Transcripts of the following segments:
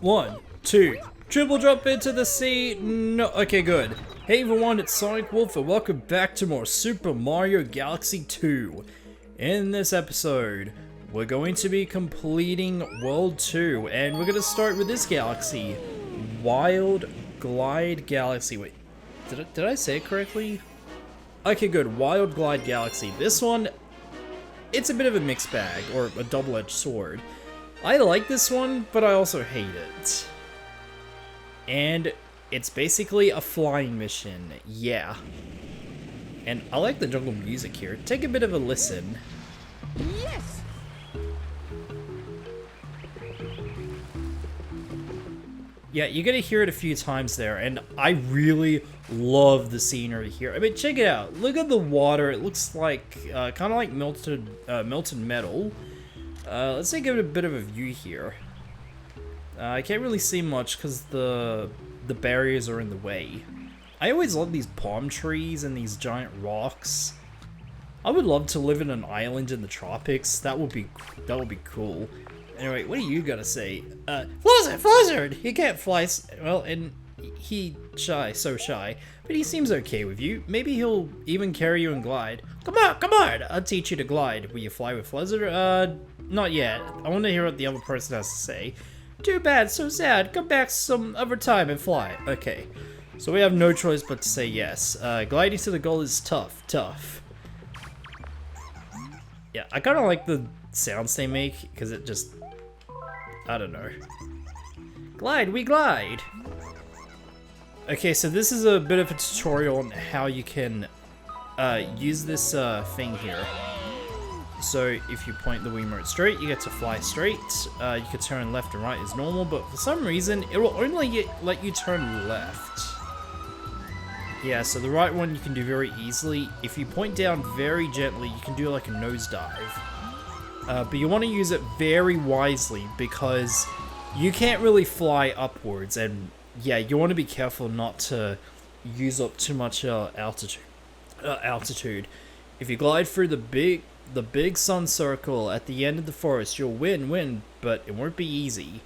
1, 2, triple drop into the sea. No, okay, good. Hey everyone, it's Sonic Wolf and welcome back to more Super Mario Galaxy 2. In this episode, we're going to be completing World 2, and we're going to start with this galaxy, Wild Glide Galaxy. Wait, did I say it correctly? Okay, good, Wild Glide Galaxy. This one, it's a bit of a mixed bag, or a double-edged sword. I like this one, but I also hate it. And it's basically a flying mission, yeah. And I like the jungle music here. Take a bit of a listen. Yes! Yeah, you're gonna hear it a few times there, and I really love the scenery here. I mean, check it out. Look at the water. It looks like, kind of like melted metal. Let's give it a bit of a view here. I can't really see much because the barriers are in the way. I always love these palm trees and these giant rocks. I would love to live in an island in the tropics. That would be cool. Anyway, what do you gotta say? Flizzard! He can't fly. Well, and so shy. But he seems okay with you. Maybe he'll even carry you and glide. Come on! I'll teach you to glide. Will you fly with Flizzard? Not yet. I want to hear what the other person has to say. Too bad, so sad. Come back some other time and fly. Okay. So we have no choice but to say yes. Gliding to the goal is tough. Yeah, I kind of like the sounds they make, because it just... I don't know. Glide, we glide! Okay, so this is a bit of a tutorial on how you can use this thing here. So if you point the Wiimote straight, you get to fly straight. You can turn left and right as normal, but for some reason, it will only let you turn left. Yeah, so the right one you can do very easily. If you point down very gently, you can do like a nosedive. But you want to use it very wisely because you can't really fly upwards, and yeah, you want to be careful not to use up too much altitude. If you glide through the big sun circle at the end of the forest, you'll win, but it won't be easy.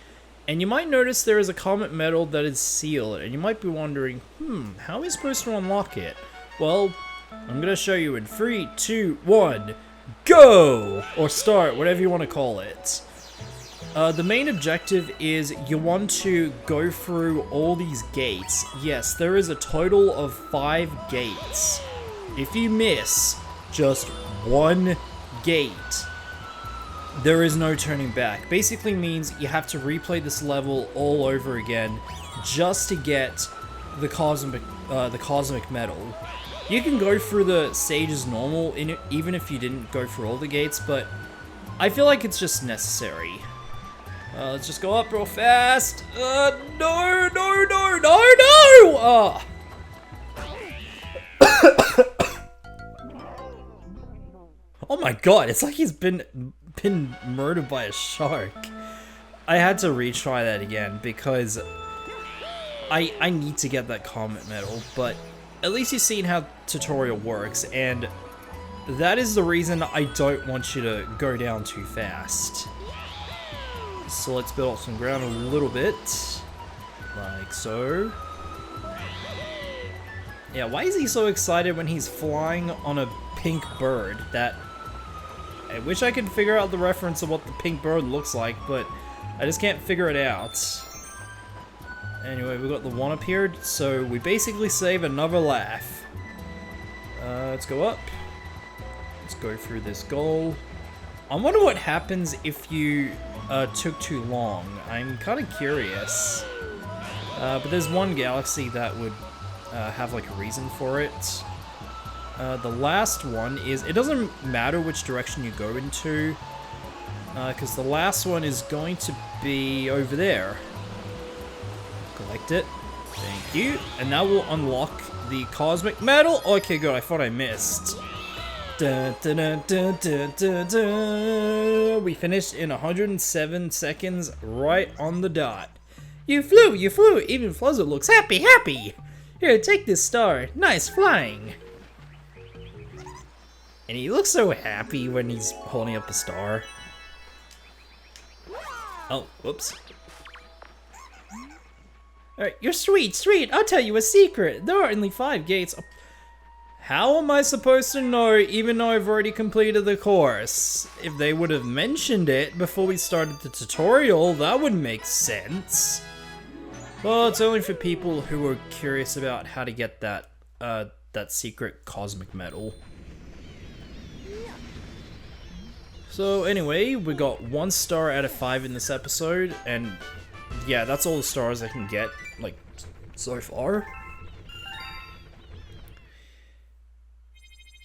And you might notice there is a comet medal that is sealed, and you might be wondering, how are we supposed to unlock it? Well, I'm gonna show you in 3, 2, 1, go! Or start, whatever you want to call it. The main objective is you want to go through all these gates. Yes, there is a total of 5 gates. If you miss just one gate, there is no turning back. Basically means you have to replay this level all over again just to get the cosmic medal. You can go through the stages normal even if you didn't go through all the gates, but I feel like it's just necessary. Let's just go up real fast. No! Oh my god, it's like he's been murdered by a shark. I had to retry that again because I need to get that comet medal, but at least you've seen how tutorial works, and that is the reason I don't want you to go down too fast. So let's build up some ground a little bit, like so. Yeah, why is he so excited when he's flying on a pink bird? I wish I could figure out the reference of what the pink bird looks like, but I just can't figure it out. Anyway, we got the one up here, so we basically save another laugh. Let's go up. Let's go through this goal. I wonder what happens if you took too long. I'm kind of curious. But there's one galaxy that would have like a reason for it. The last one is, it doesn't matter which direction you go into, because the last one is going to be over there. Collect it. Thank you. And now we'll unlock the cosmic medal. Okay, good. I thought I missed. Dun, dun, dun, dun, dun, dun, dun. We finished in 107 seconds, right on the dot. You flew! Even Flizzard looks happy! Here, take this star. Nice flying! And he looks so happy when he's holding up a star. Oh, whoops. Alright, you're sweet, sweet. I'll tell you a secret. There are only 5 gates. How am I supposed to know even though I've already completed the course? If they would have mentioned it before we started the tutorial, that would make sense. Well, it's only for people who are curious about how to get that, that secret cosmic medal. So anyway, we got 1 star out of 5 in this episode, and yeah, that's all the stars I can get, like, so far.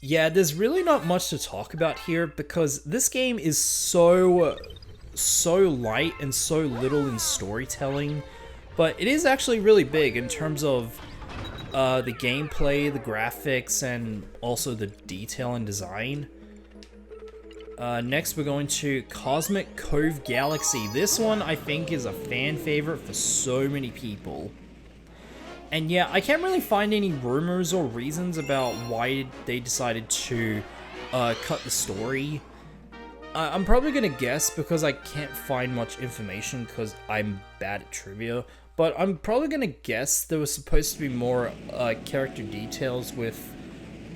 Yeah, there's really not much to talk about here because this game is so light and so little in storytelling, but it is actually really big in terms of the gameplay, the graphics, and also the detail and design. Next we're going to Cosmic Cove Galaxy. This one I think is a fan favorite for so many people. And yeah, I can't really find any rumors or reasons about why they decided to cut the story. I'm probably gonna guess because I can't find much information because I'm bad at trivia. But I'm probably gonna guess there was supposed to be more character details with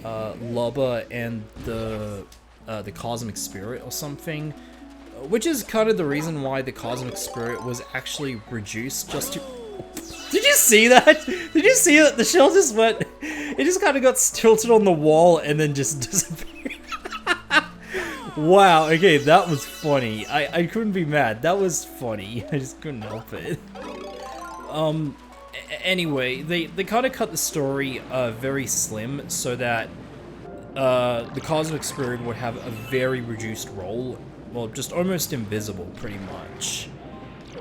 Lubba and the Cosmic Spirit or something. Which is kind of the reason why the Cosmic Spirit was actually reduced just to... Did you see that? Did you see that? The shell just went... It just kind of got tilted on the wall and then just disappeared. Wow, okay, that was funny. I couldn't be mad. That was funny. I just couldn't help it. Anyway, they kind of cut the story very slim so that the Cosmic Spirit would have a very reduced role. Well, just almost invisible, pretty much.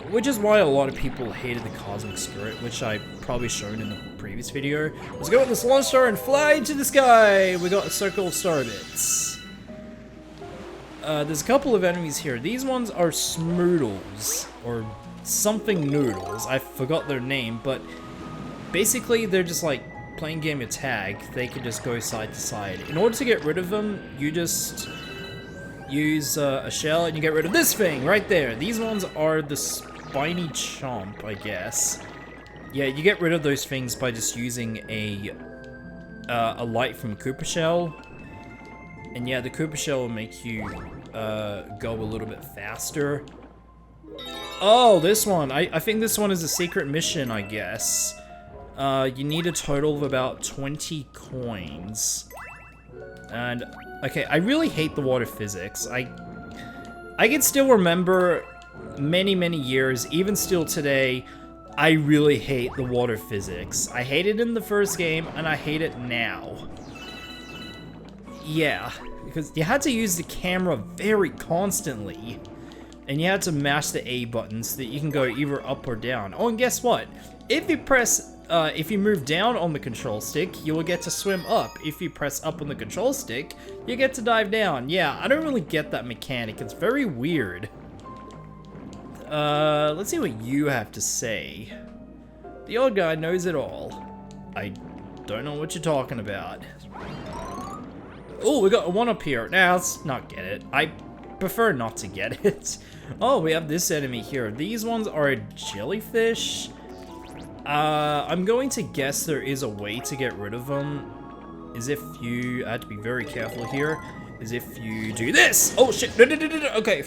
Which is why a lot of people hated the Cosmic Spirit, which I probably shown in the previous video. Let's go with this launch star and fly into the sky! We got a circle of star bits. There's a couple of enemies here. These ones are Smoodles, or something noodles. I forgot their name, but basically they're just like playing game of tag. They can just go side to side. In order to get rid of them, you just use a shell and you get rid of this thing right there. These ones are the Spiny Chomp, I guess. Yeah, you get rid of those things by just using a light from Koopa Shell. And yeah, the Koopa Shell will make you go a little bit faster. Oh, this one. I think this one is a secret mission, I guess. You need a total of about 20 coins. And, okay, I really hate the water physics. I can still remember many years, even still today, I really hate the water physics. I hate it in the first game, and I hate it now. Yeah, because you had to use the camera very constantly. And you had to mash the A button so that you can go either up or down. Oh, and guess what? If you move down on the control stick, you will get to swim up. If you press up on the control stick, you get to dive down. Yeah, I don't really get that mechanic. It's very weird. Let's see what you have to say. The old guy knows it all. I don't know what you're talking about. Oh, we got a one up here. Now, let's not get it. I prefer not to get it. Oh, we have this enemy here. These ones are a jellyfish. I'm going to guess there is a way to get rid of them. Is if you... I have to be very careful here. Is if you do this! Oh shit! Okay.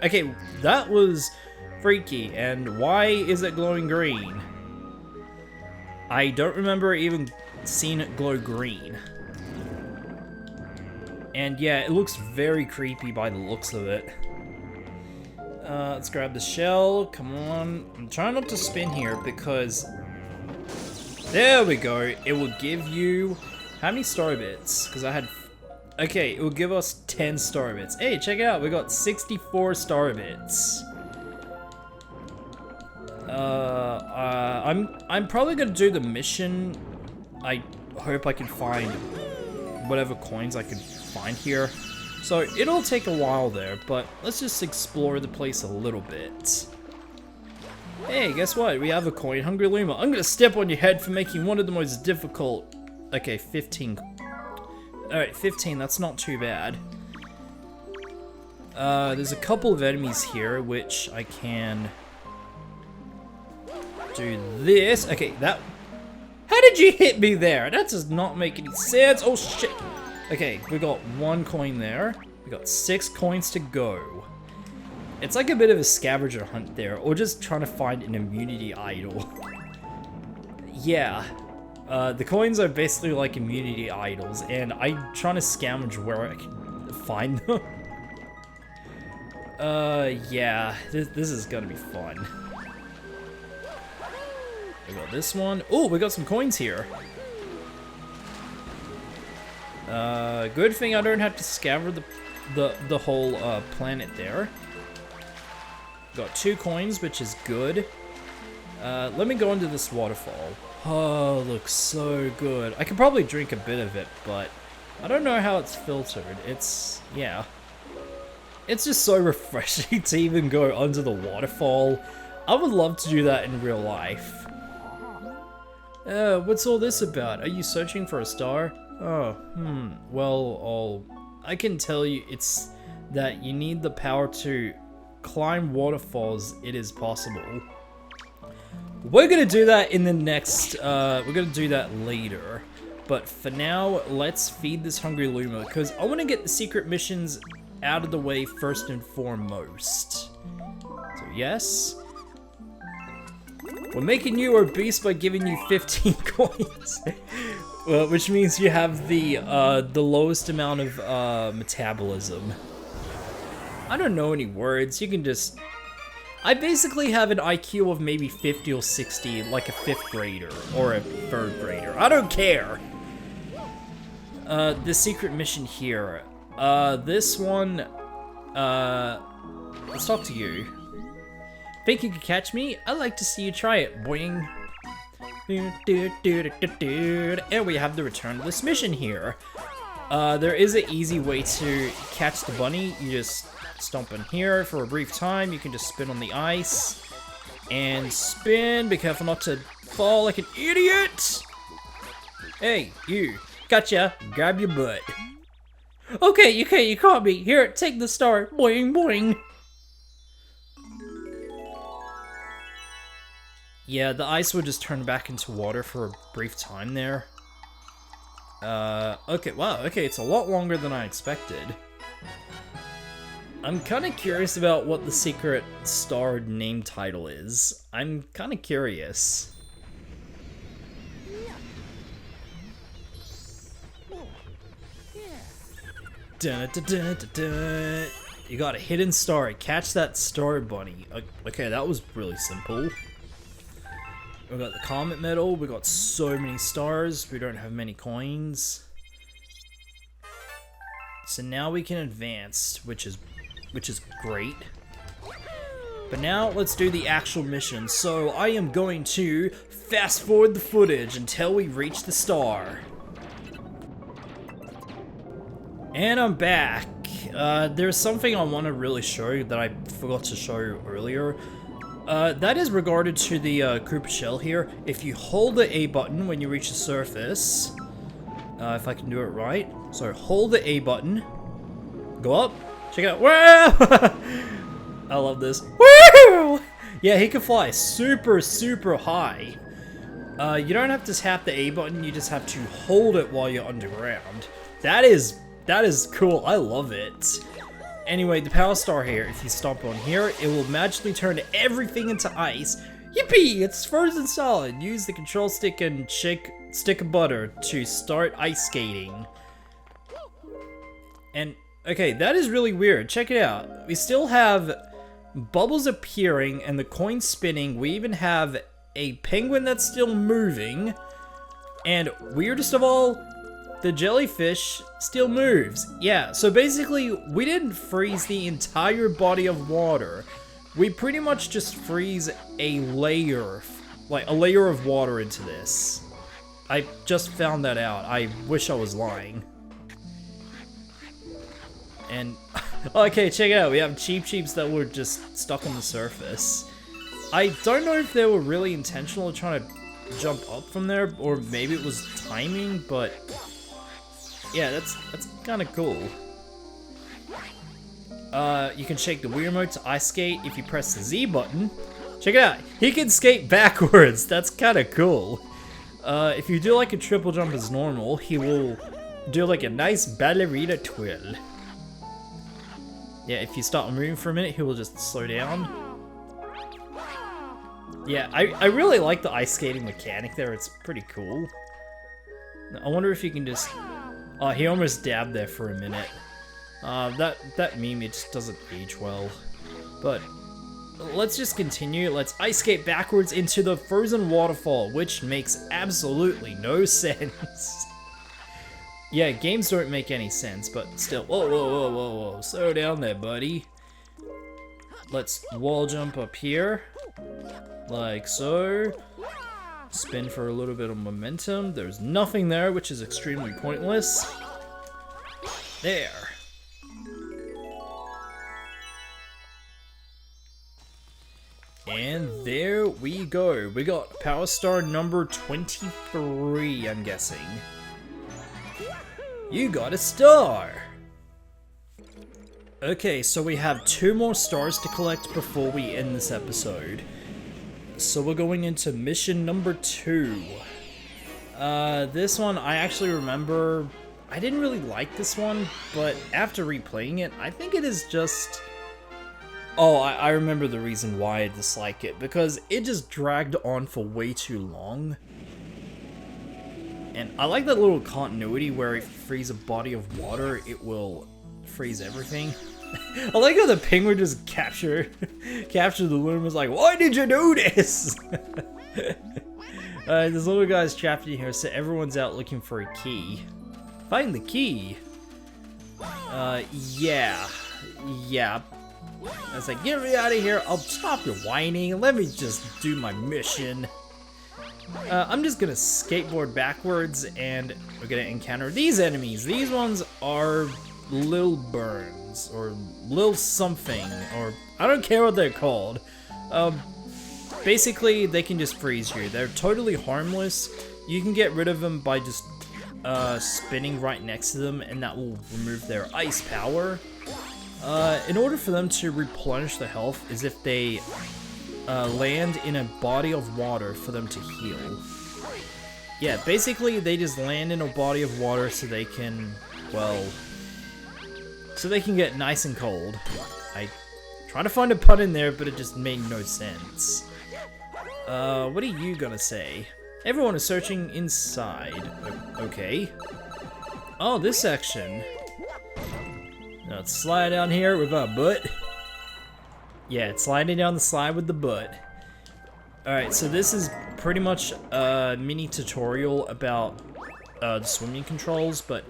Okay, that was freaky. And why is it glowing green? I don't remember even seeing it glow green. And yeah, it looks very creepy by the looks of it. Let's grab the shell. Come on. I'm trying not to spin here because... There we go. It will give you... How many star bits? Because I had... Okay, it will give us 10 star bits. Hey, check it out. We got 64 star bits. I'm probably gonna do the mission. I hope I can find whatever coins I can find here. So it'll take a while there, but let's just explore the place a little bit. Hey, guess what? We have a coin. Hungry Luma. I'm gonna step on your head for making one of the most difficult... Okay, 15. Alright, 15. That's not too bad. There's a couple of enemies here, which I can do this. Okay, that... How did you hit me there? That does not make any sense. Oh, shit. Okay, we got 1 coin there. We got 6 coins to go. It's like a bit of a scavenger hunt there, or just trying to find an immunity idol. Yeah. The coins are basically like immunity idols, and I'm trying to scavenge where I can find them. Yeah. This is gonna be fun. We got this one. Oh, we got some coins here. Good thing I don't have to scour the whole planet there. Got 2 coins, which is good. Let me go into this waterfall. Oh, looks so good. I could probably drink a bit of it, but I don't know how it's filtered. It's, yeah. It's just so refreshing to even go under the waterfall. I would love to do that in real life. What's all this about? Are you searching for a star? Oh, well, I can tell you it's that you need the power to climb waterfalls. It is possible. We're gonna do that in the next, we're gonna do that later. But for now, let's feed this hungry Luma, because I want to get the secret missions out of the way first and foremost. So yes. We're making you obese by giving you 15 coins. Which means you have the lowest amount of metabolism. I don't know any words, you can just... I basically have an IQ of maybe 50 or 60, like a 5th grader, or a 3rd grader. I don't care! The secret mission here. This one, let's talk to you. Think you could catch me? I'd like to see you try it, boing. And we have the return to this mission here. There is an easy way to catch the bunny. You just stomp in here for a brief time. You can just spin on the ice. And spin. Be careful not to fall like an idiot. Hey, you. Gotcha. Grab your butt. Okay, you caught me. Here, take the star. Boing, boing. Yeah, the ice would just turn back into water for a brief time there. Okay, wow, okay, it's a lot longer than I expected. I'm kind of curious about what the secret star name title is. I'm kind of curious. Dun, dun, dun, dun, dun. You got a hidden star. Catch that star bunny. Okay, that was really simple. We got the Comet Medal, we got so many stars, we don't have many coins. So now we can advance, which is great. But now let's do the actual mission. So I am going to fast forward the footage until we reach the star. And I'm back. There's something I want to really show you that I forgot to show you earlier. That is regarded to the Koopa shell here. If you hold the A button when you reach the surface, if I can do it right. So hold the A button, go up, check it out. Wow! I love this. Woo! Yeah, he can fly super, super high. You don't have to tap the A button, you just have to hold it while you're underground. That is cool, I love it. Anyway, the power star here, if you stomp on here, it will magically turn everything into ice. Yippee! It's frozen solid. Use the control stick and shake stick of butter to start ice skating. And, okay, that is really weird. Check it out. We still have bubbles appearing and the coin spinning. We even have a penguin that's still moving. And weirdest of all, the jellyfish still moves. Yeah, so basically, we didn't freeze the entire body of water. We pretty much just freeze a layer, like a layer of water into this. I just found that out. I wish I was lying. And, okay, check it out. We have Cheep Cheeps that were just stuck on the surface. I don't know if they were really intentional trying to jump up from there, or maybe it was timing, but... yeah, that's kind of cool. You can shake the Wii remote to ice skate if you press the Z button. Check it out. He can skate backwards. That's kind of cool. If you do like a triple jump as normal, he will do like a nice ballerina twirl. Yeah, if you start moving for a minute, he will just slow down. Yeah, I really like the ice skating mechanic there. It's pretty cool. I wonder if you can just... Oh, he almost dabbed there for a minute. That meme, it just doesn't age well. But let's just continue. Let's ice skate backwards into the frozen waterfall, which makes absolutely no sense. Yeah, games don't make any sense, but still. Whoa, whoa, whoa, whoa, whoa. Slow down there, buddy. Let's wall jump up here. Like so. Spin for a little bit of momentum. There's nothing there, which is extremely pointless. There. And there we go. We got Power Star number 23, I'm guessing. You got a star! Okay, so we have 2 more stars to collect before we end this episode. So we're going into mission number 2. This one, I actually remember... I didn't really like this one, but after replaying it, I think it is just... Oh, I remember the reason why I dislike it, because it just dragged on for way too long. And I like that little continuity where if you freeze a body of water, it will freeze everything. I like how the penguin just captured the loom. Was like, why did you do this? This little guy's trapped in here, so everyone's out looking for a key. Find the key. Yeah. I was like, get me out of here. I'll stop your whining. Let me just do my mission. I'm just gonna skateboard backwards, and we're gonna encounter these enemies. These ones are Lil Burns, or Lil something, or I don't care what they're called. Basically, they can just freeze you. They're totally harmless. You can get rid of them by just spinning right next to them, and that will remove their ice power. In order for them to replenish the health is if they land in a body of water for them to heal. Yeah, basically they just land in a body of water so they can, well, so they can get nice and cold. I tried to find a pun in there, but it just made no sense. What are you gonna say? Everyone is searching inside. Okay. Oh, this section. Now let's slide down here with our butt. Yeah, it's sliding down the slide with the butt. Alright, so this is pretty much a mini tutorial about the swimming controls, but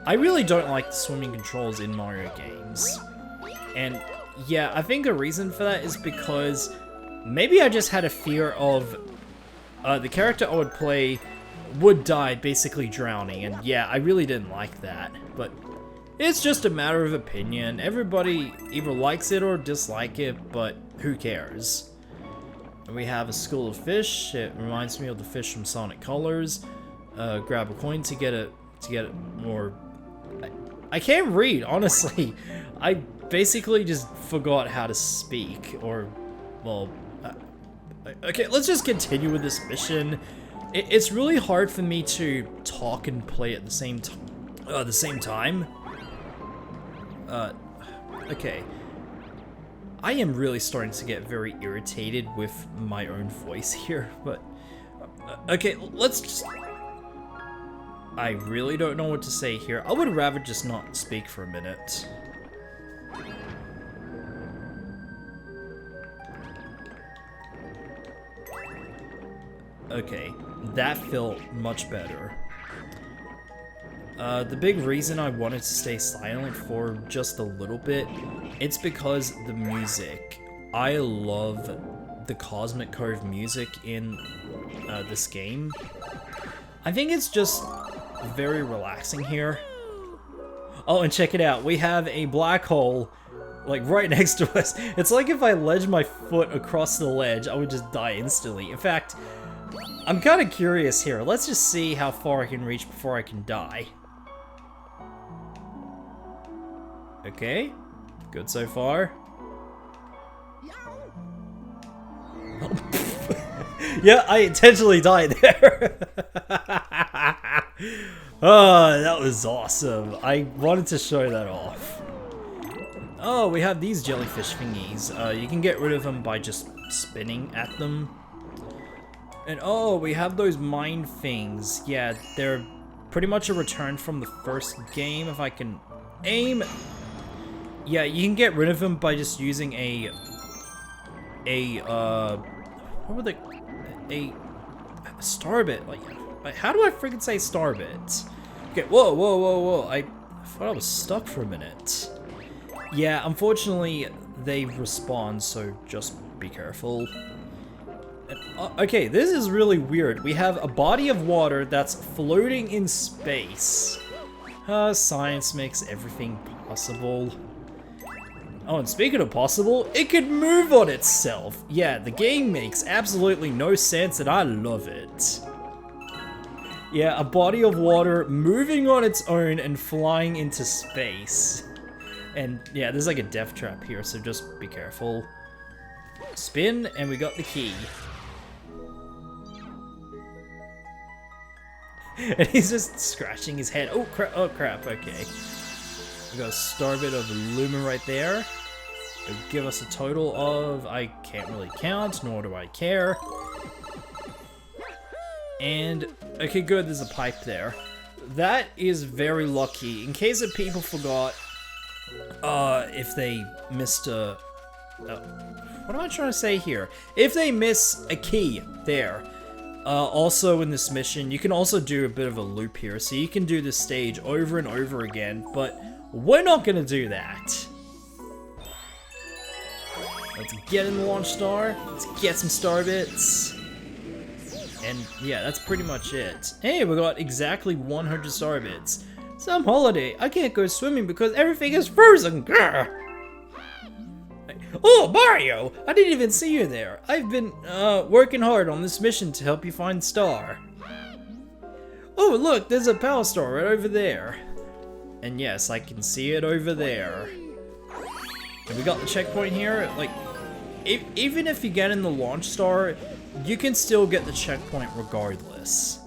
I really don't like the swimming controls in Mario games. And yeah, I think the reason for that is because maybe I just had a fear of the character I would play would die basically drowning, and yeah, I really didn't like that, but it's just a matter of opinion. Everybody either likes it or dislike it, but who cares? We have a school of fish. It reminds me of the fish from Sonic Colors. Grab a coin to get it more. I can't read, honestly. I basically just forgot how to speak, or well. Okay, let's just continue with this mission. It's really hard for me to talk and play at the same time. Okay. I am really starting to get very irritated with my own voice here, but... okay, let's just... I really don't know what to say here. I would rather just not speak for a minute. Okay, that felt much better. The big reason I wanted to stay silent for just a little bit, it's because the music. I love the Cosmic Cove music in this game. I think it's just very relaxing here. Oh, and check it out. We have a black hole, like, right next to us. It's like if I ledged my foot across the ledge, I would just die instantly. In fact, I'm kind of curious here. Let's just see how far I can reach before I can die. Okay, good so far. Yeah, I intentionally died there. Oh, that was awesome. I wanted to show that off. Oh, we have these jellyfish thingies. You can get rid of them by just spinning at them. And oh, we have those mine things. Yeah, they're pretty much a return from the first game. If I can aim. Yeah, you can get rid of them by just using what were they? A starbit. Like, how do I freaking say starbit? Okay, whoa. I thought I was stuck for a minute. Yeah, unfortunately, they respawn, so just be careful. And, okay, this is really weird. We have a body of water that's floating in space. Science makes everything possible. Oh, and speaking of possible, it could move on itself. Yeah, the game makes absolutely no sense and I love it. Yeah, a body of water moving on its own and flying into space. And yeah, there's like a death trap here, so just be careful. Spin, and we got the key. And he's just scratching his head. Oh crap, okay. We got a starbit of Lumen right there. It'll give us a total of, I can't really count, nor do I care. And, okay good, there's a pipe there. That is very lucky. In case if people forgot, if they missed a... what am I trying to say here? If they miss a key there, also in this mission, you can also do a bit of a loop here. So you can do this stage over and over again, but we're not gonna do that. Let's get in the launch star. Let's get some star bits. And yeah, that's pretty much it. Hey, we got exactly 100 star bits. Some holiday. I can't go swimming because everything is frozen. Grr. Oh, Mario! I didn't even see you there. I've been working hard on this mission to help you find Star. Oh, look, there's a power star right over there. And yes, I can see it over there. And we got the checkpoint here. Like, even if you get in the launch star, you can still get the checkpoint regardless.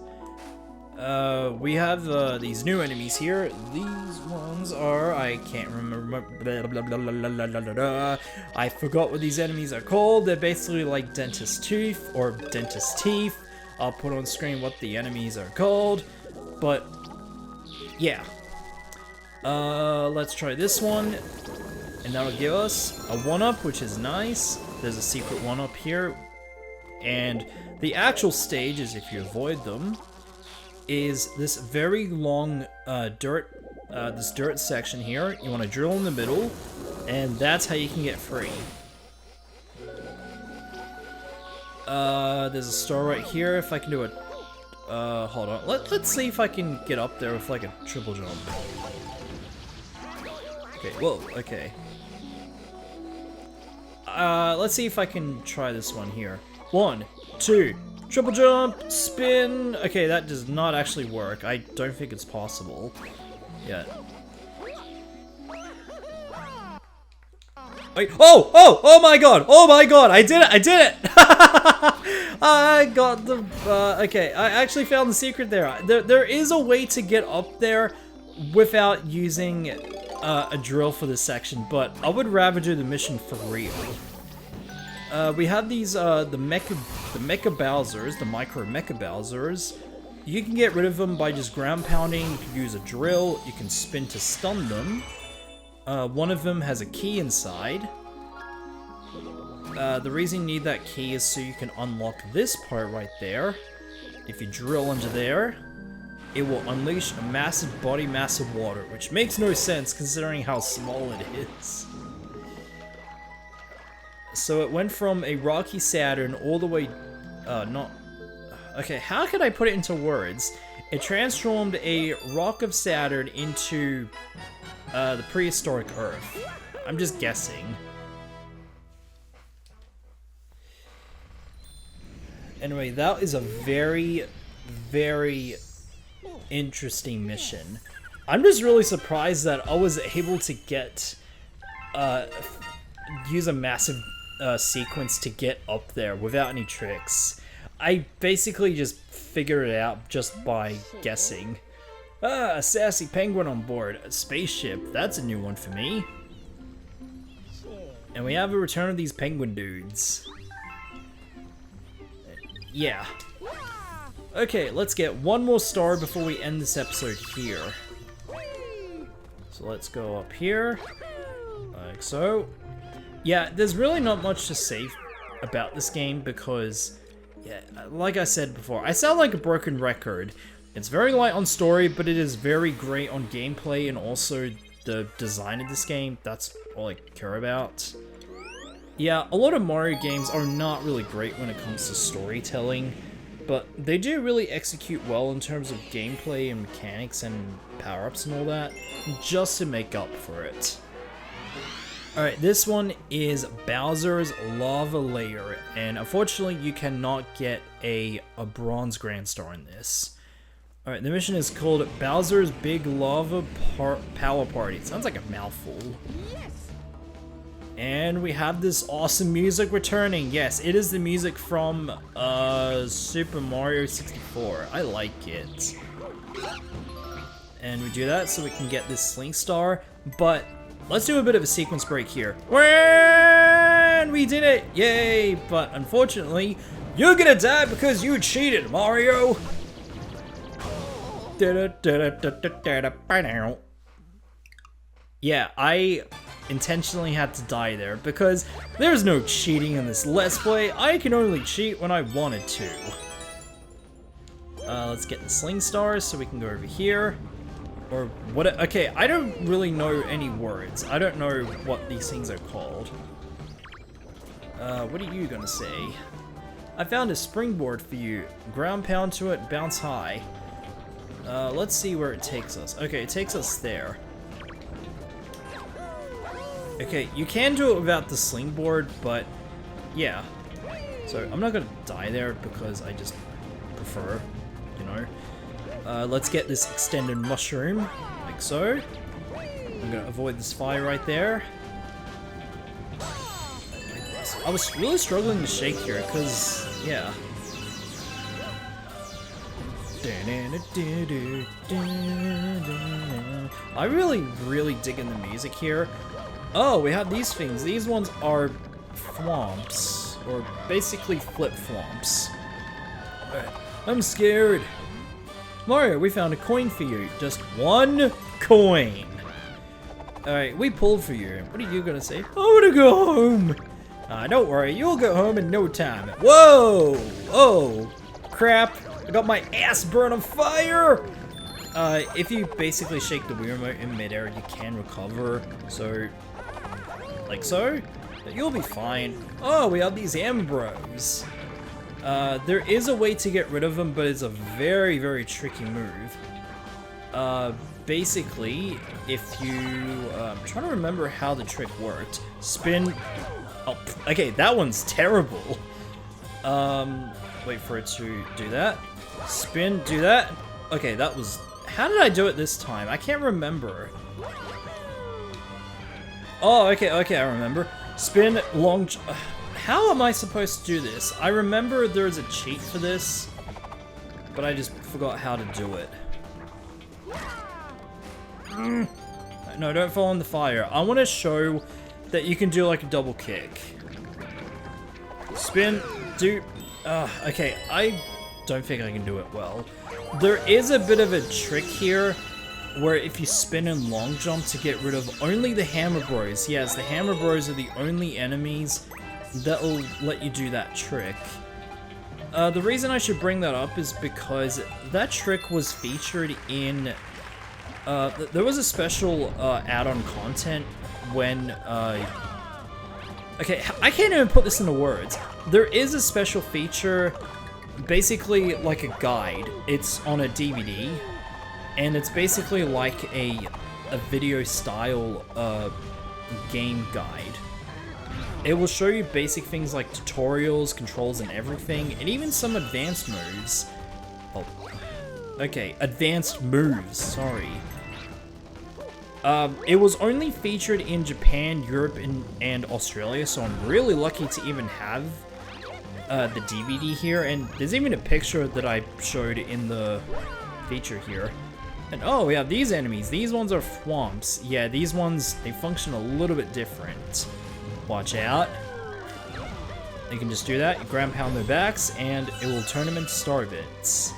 We have these new enemies here. These ones are, I can't remember. I forgot what these enemies are called. They're basically like Dentist Tooth or Dentist Teeth. I'll put on screen what the enemies are called. But yeah. Let's try this one. And that'll give us a 1-up, which is nice. There's a secret 1-up here. And the actual stages, if you avoid them, is this very long this dirt section here. You want to drill in the middle, and that's how you can get free. There's a star right here. If I can do a hold on. Let's see if I can get up there with like a triple jump. Okay, whoa, okay. Let's see if I can try this one here. 1, 2, triple jump, spin. Okay, that does not actually work. I don't think it's possible yet. Wait, oh my god, I did it, I got the, okay, I actually found the secret there. There is a way to get up there without using a drill for this section, but I would rather do the mission for real. We have these, the Mecha Bowsers, the Micro Mecha Bowsers. You can get rid of them by just ground pounding. You can use a drill. You can spin to stun them. One of them has a key inside. The reason you need that key is so you can unlock this part right there. If you drill under there, it will unleash a massive body mass of water, which makes no sense considering how small it is. So it went from a rocky Saturn all the way, okay, how can I put it into words? It transformed a rock of Saturn into the prehistoric Earth. I'm just guessing. Anyway, that is a very, very interesting mission. I'm just really surprised that I was able to get, use a massive sequence to get up there without any tricks. I basically just figured it out just by guessing. Ah, a sassy penguin on board. A spaceship. That's a new one for me. And we have a return of these penguin dudes. Yeah. Okay, let's get one more star before we end this episode here. So let's go up here. Like so. Yeah, there's really not much to say about this game because, yeah, like I said before, I sound like a broken record. It's very light on story, but it is very great on gameplay and also the design of this game. That's all I care about. Yeah, a lot of Mario games are not really great when it comes to storytelling, but they do really execute well in terms of gameplay and mechanics and power-ups and all that, just to make up for it. Alright, this one is Bowser's Lava Lair, and unfortunately you cannot get a bronze grand star in this. Alright, the mission is called Bowser's Big Lava Power Party. It sounds like a mouthful. Yes. And we have this awesome music returning. Yes, it is the music from Super Mario 64. I like it. And we do that so we can get this Sling Star, but let's do a bit of a sequence break here. And we did it! Yay! But unfortunately, you're gonna die because you cheated, Mario! Yeah, I intentionally had to die there because there's no cheating in this Let's Play. I can only cheat when I wanted to. Let's get the Sling Stars so we can go over here. Or what? Okay, I don't really know any words. I don't know what these things are called. What are you gonna say? I found a springboard for you. Ground pound to it, bounce high. Let's see where it takes us. Okay, it takes us there. Okay, you can do it without the sling board, but yeah. So I'm not gonna die there because I just prefer, you know. Let's get this extended mushroom, like so. I'm gonna avoid this fire right there. I was really struggling to shake here because, yeah. I really digging the music here. Oh, we have these things. These ones are thwomps, or basically flip-flomps. I'm scared. Mario, we found a coin for you. Just one coin. Alright, we pulled for you. What are you gonna say? I wanna go home. Don't worry, you'll go home in no time. Whoa! Oh, crap. I got my ass burned on fire! If you basically shake the Wii Remote in midair, you can recover. So, like so, you'll be fine. Oh, we have these Ambros. There is a way to get rid of them, but it's a very tricky move. Basically, if you, I'm trying to remember how the trick worked. Spin, oh, okay, that one's terrible. Wait for it to do that. Spin, do that. Okay, that was, how did I do it this time? I can't remember. Oh, okay, I remember. Spin, long, how am I supposed to do this? I remember there's a cheat for this, but I just forgot how to do it. No, don't fall in the fire. I want to show that you can do like a double kick. Spin, do, okay, I don't think I can do it well. There is a bit of a trick here where if you spin and long jump to get rid of only the Hammer Bros. Yes, the Hammer Bros are the only enemies that will let you do that trick. The reason I should bring that up is because that trick was featured in, there was a special add-on content when, okay, I can't even put this into words. There is a special feature, basically like a guide. It's on a DVD, and it's basically like a video style game guide. It will show you basic things like tutorials, controls, and everything, and even some advanced moves. Oh, okay, advanced moves, sorry. It was only featured in Japan, Europe, and Australia, so I'm really lucky to even have the DVD here, and there's even a picture that I showed in the feature here. And oh, we have these enemies. These ones are thwomps. Yeah, these ones, they function a little bit different. Watch out. You can just do that, you ground pound their backs, and it will turn them into star bits.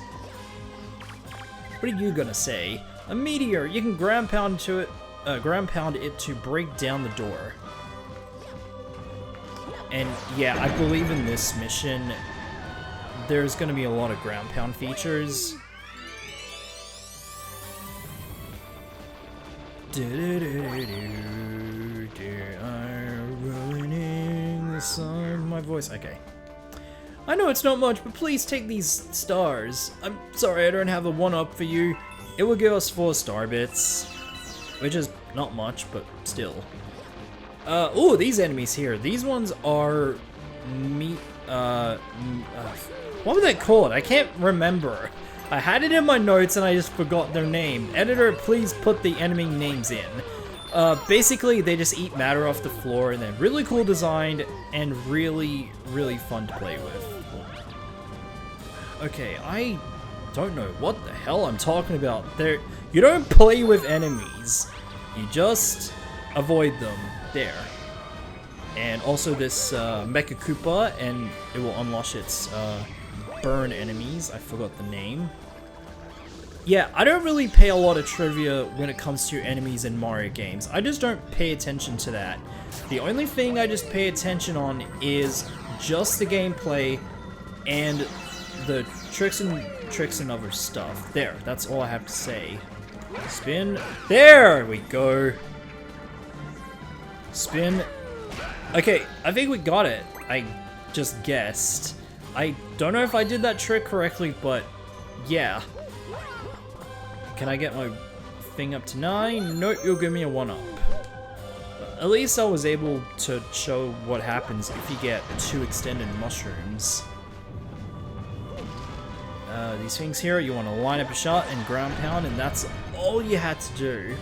What are you gonna say? A meteor, you can ground pound it to break down the door. And yeah, I believe in this mission, there's gonna be a lot of ground pound features. Ruining the song of my voice. Okay. I know it's not much, but please take these stars. I'm sorry I don't have a 1-up for you. It will give us 4 star bits, which is not much, but still. Oh, these enemies here. These ones are what were they called? I can't remember. I had it in my notes and I just forgot their name. Editor, please put the enemy names in. Basically, they just eat matter off the floor, and they're really cool designed and really, really fun to play with. Okay, I don't know what the hell I'm talking about. You don't play with enemies. You just avoid them. There. And also this Mecha Koopa, and it will unleash its burn enemies. I forgot the name. Yeah, I don't really pay a lot of trivia when it comes to enemies in Mario games. I just don't pay attention to that. The only thing I just pay attention on is just the gameplay and the tricks and other stuff. There, that's all I have to say. Spin. There we go. Spin. Okay, I think we got it. I just guessed. I don't know if I did that trick correctly, but yeah. Can I get my thing up to 9? Nope, you'll give me a 1-up. At least I was able to show what happens if you get 2 extended mushrooms. These things here, you want to line up a shot and ground pound, and that's all you had to do.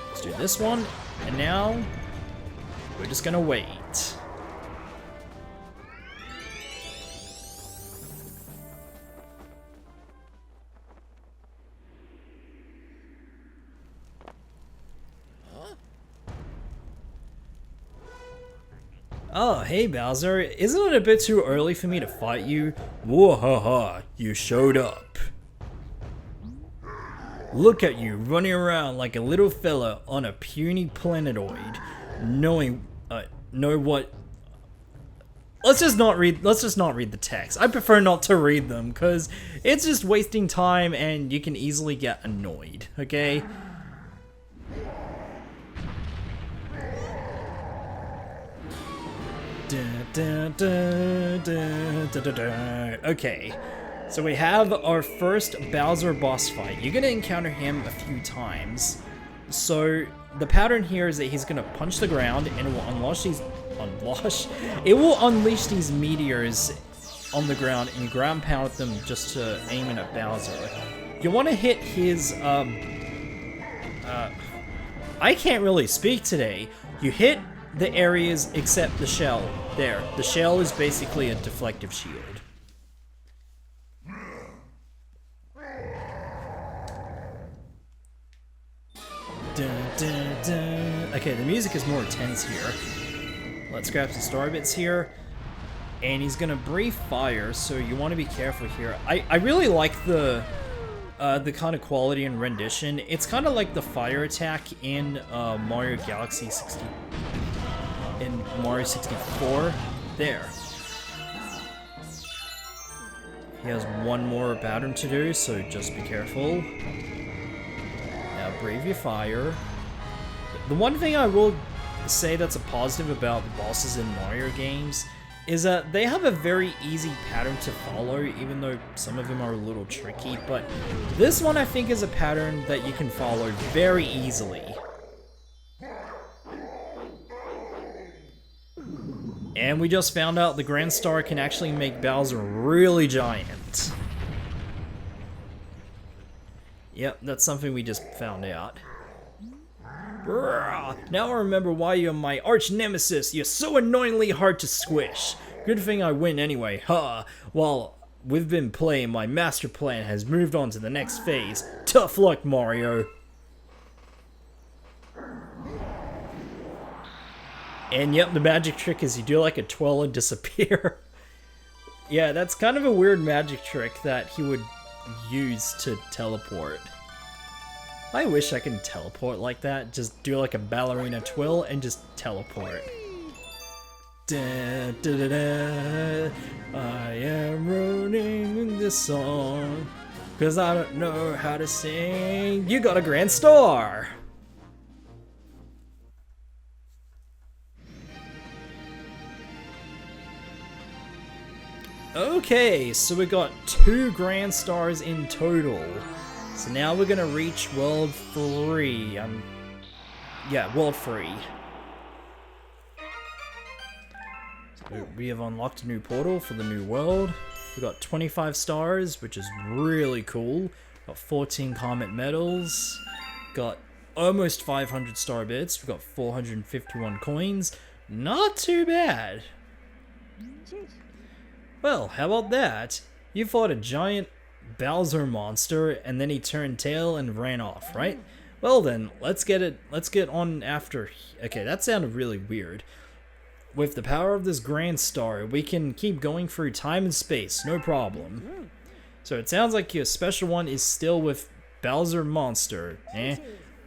Let's do this one, and now we're just gonna wait. Oh, hey Bowser, isn't it a bit too early for me to fight you? Whoa-ha-ha, you showed up. Look at you running around like a little fella on a puny planetoid, Let's just not read the text. I prefer not to read them, because it's just wasting time and you can easily get annoyed, okay? Okay, so we have our first Bowser boss fight. You're gonna encounter him a few times. So the pattern here is that he's gonna punch the ground and it will unleash these meteors on the ground and ground pound them just to aim it at Bowser. You want to hit his I can't really speak today. You hit the areas except the shell. There, the shell is basically a deflective shield. Dun, dun, dun. Okay, the music is more intense here. Let's grab some star bits here. And he's gonna breathe fire, so you want to be careful here. I really like the kind of quality and rendition. It's kind of like the fire attack in Mario Galaxy 60. In Mario 64. There. He has one more pattern to do, so just be careful. Now breathe your fire. The one thing I will say that's a positive about the bosses in Mario games is that they have a very easy pattern to follow, even though some of them are a little tricky, but this one I think is a pattern that you can follow very easily. And we just found out the Grand Star can actually make Bowser really giant. Yep, that's something we just found out. Brrr, now I remember why you're my arch nemesis. You're so annoyingly hard to squish. Good thing I win anyway, huh? While we've been playing, my master plan has moved on to the next phase. Tough luck, Mario. And yep, the magic trick is you do like a twirl and disappear. Yeah, that's kind of a weird magic trick that he would use to teleport. I wish I could teleport like that. Just do like a ballerina twirl and just teleport. Da, da, da, da. I am ruining this song because I don't know how to sing. You got a grand star! Okay, so we got 2 grand stars in total. So now we're gonna reach World 3. Yeah, World 3. So we have unlocked a new portal for the new world. We got 25 stars, which is really cool. Got 14 Comet medals. Got almost 500 star bits. We got 451 coins. Not too bad. Well, how about that? You fought a giant Bowser monster and then he turned tail and ran off, right? Well then, let's get on after. Okay, that sounded really weird. With the power of this grand star, we can keep going through time and space, no problem. So it sounds like your special one is still with Bowser monster, eh?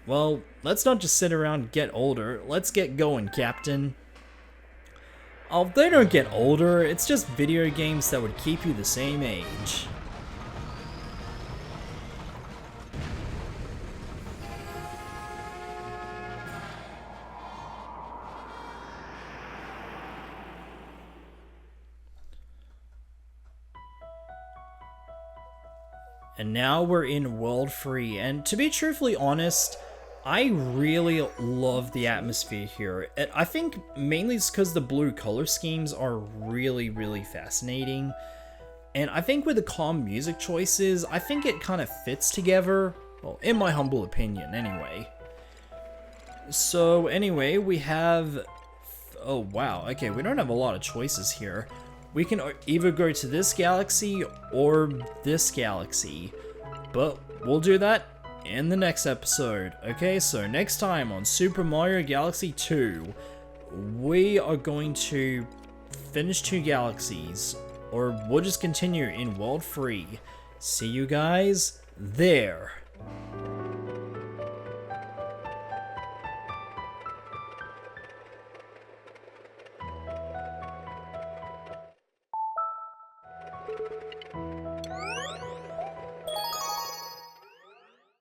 Well, let's not just sit around and get older. Let's get going, Captain. Oh, they don't get older, it's just video games that would keep you the same age. And now we're in World 3, and to be truthfully honest, I really love the atmosphere here. I think mainly it's because the blue color schemes are really, really fascinating. And I think with the calm music choices, I think it kind of fits together. Well, in my humble opinion, anyway. So, anyway, we have... Oh, wow. Okay, we don't have a lot of choices here. We can either go to this galaxy or this galaxy. But we'll do that in the next episode. Okay, so next time on Super Mario Galaxy 2, we are going to finish 2 galaxies, or we'll just continue in World 3. See you guys there.